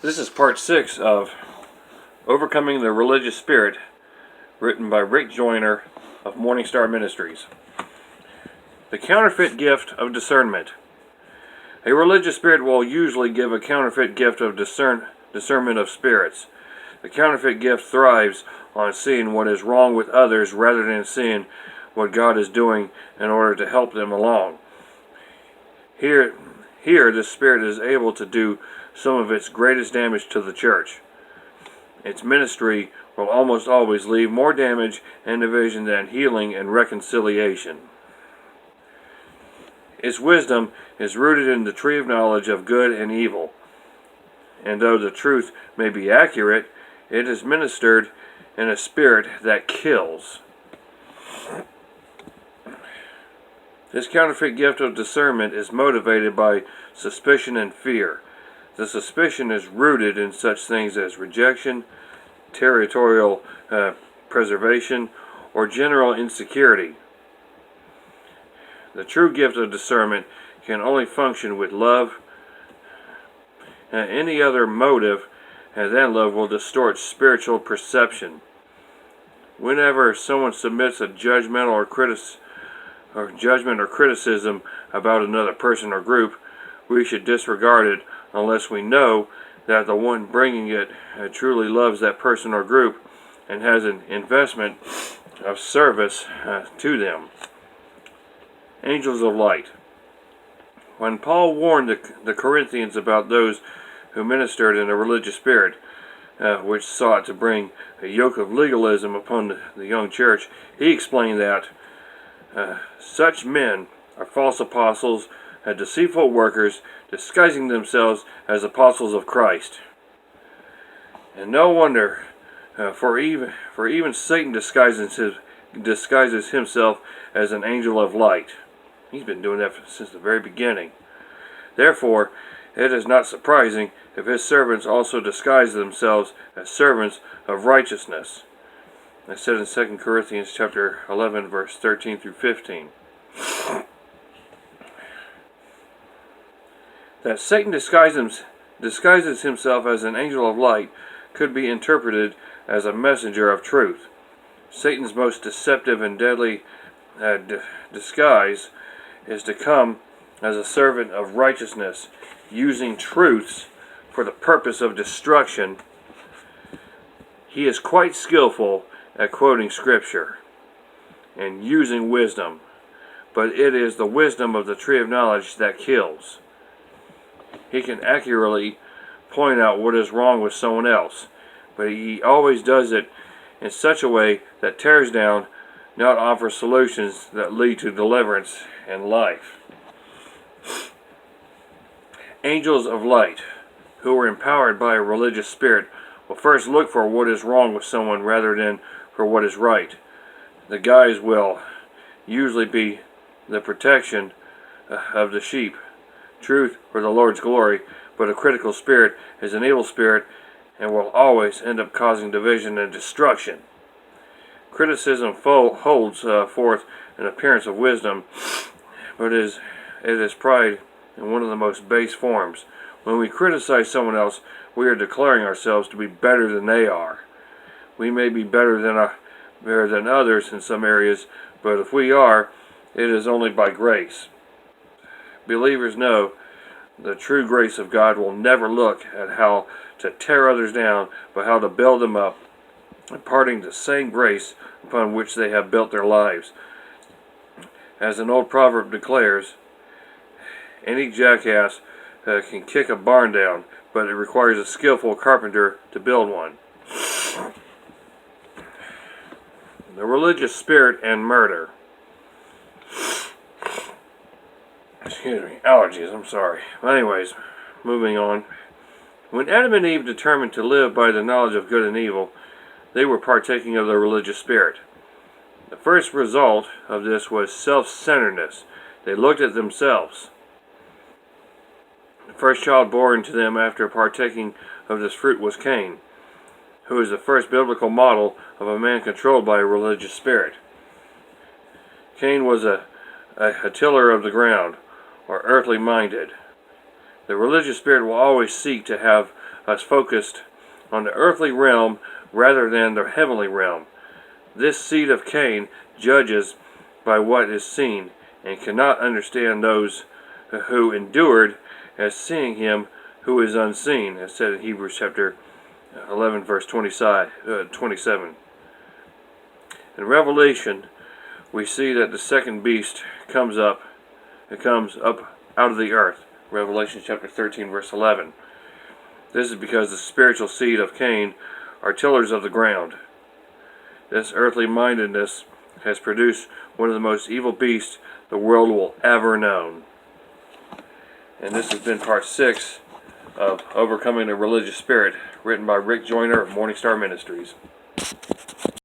This is part 6 of Overcoming the Religious Spirit, written by Rick Joyner of Morning Star Ministries. The counterfeit gift of discernment. A religious spirit will usually give a counterfeit gift of discernment of spirits. The counterfeit gift thrives on seeing what is wrong with others rather than seeing what God is doing in order to help them along. Here the spirit is able to do some of its greatest damage to the church. Its ministry will almost always leave more damage and division than healing and reconciliation. Its wisdom is rooted in the tree of knowledge of good and evil, and though the truth may be accurate, it is ministered in a spirit that kills. This counterfeit gift of discernment is motivated by suspicion and fear. The suspicion is rooted in such things as rejection, territorial preservation, or general insecurity. The true gift of discernment can only function with love. Any other motive than love will distort spiritual perception. Whenever someone submits a judgment or criticism about another person or group, we should disregard it unless we know that the one bringing it truly loves that person or group and has an investment of service to them. Angels of light. When Paul warned the Corinthians about those who ministered in a religious spirit, which sought to bring a yoke of legalism upon the young church, he explained that such men are false apostles, deceitful workers, disguising themselves as apostles of Christ. And no wonder, for even Satan disguises himself as an angel of light. He's been doing that since the very beginning. Therefore, it is not surprising if his servants also disguise themselves as servants of righteousness. I said in 2 Corinthians chapter 11, verse 13 through 15. That Satan disguises himself as an angel of light could be interpreted as a messenger of truth. Satan's most deceptive and deadly disguise is to come as a servant of righteousness, using truths for the purpose of destruction. He is quite skillful at quoting Scripture and using wisdom, but it is the wisdom of the tree of knowledge that kills. He can accurately point out what is wrong with someone else, but he always does it in such a way that tears down, not offers solutions that lead to deliverance and life. Angels of light, who are empowered by a religious spirit, will first look for what is wrong with someone rather than for what is right. The guise will usually be the protection of the sheep, truth for the Lord's glory, but a critical spirit is an evil spirit and will always end up causing division and destruction. Criticism holds forth an appearance of wisdom, but it is pride in one of the most base forms. When we criticize someone else, we are declaring ourselves to be better than they are. We may be better than others in some areas, but if we are, it is only by grace. Believers know the true grace of God will never look at how to tear others down, but how to build them up, imparting the same grace upon which they have built their lives. As an old proverb declares, any jackass can kick a barn down, but it requires a skillful carpenter to build one. The religious spirit and murder. Excuse me, allergies, I'm sorry. Anyways, moving on. When Adam and Eve determined to live by the knowledge of good and evil, they were partaking of the religious spirit. The first result of this was self-centeredness. They looked at themselves. The first child born to them after partaking of this fruit was Cain, who is the first biblical model of a man controlled by a religious spirit. Cain was a tiller of the ground, or earthly minded. The religious spirit will always seek to have us focused on the earthly realm rather than the heavenly realm. This seed of Cain judges by what is seen, and cannot understand those who endured as seeing him who is unseen, as said in Hebrews chapter 11 verse 27. In Revelation, we see that the second beast comes up out of the earth. Revelation chapter 13 verse 11. This is because the spiritual seed of Cain are tillers of the ground. This earthly mindedness has produced one of the most evil beasts the world will ever know. And this has been part 6 of Overcoming the Religious Spirit, written by Rick Joyner of Morning Star Ministries.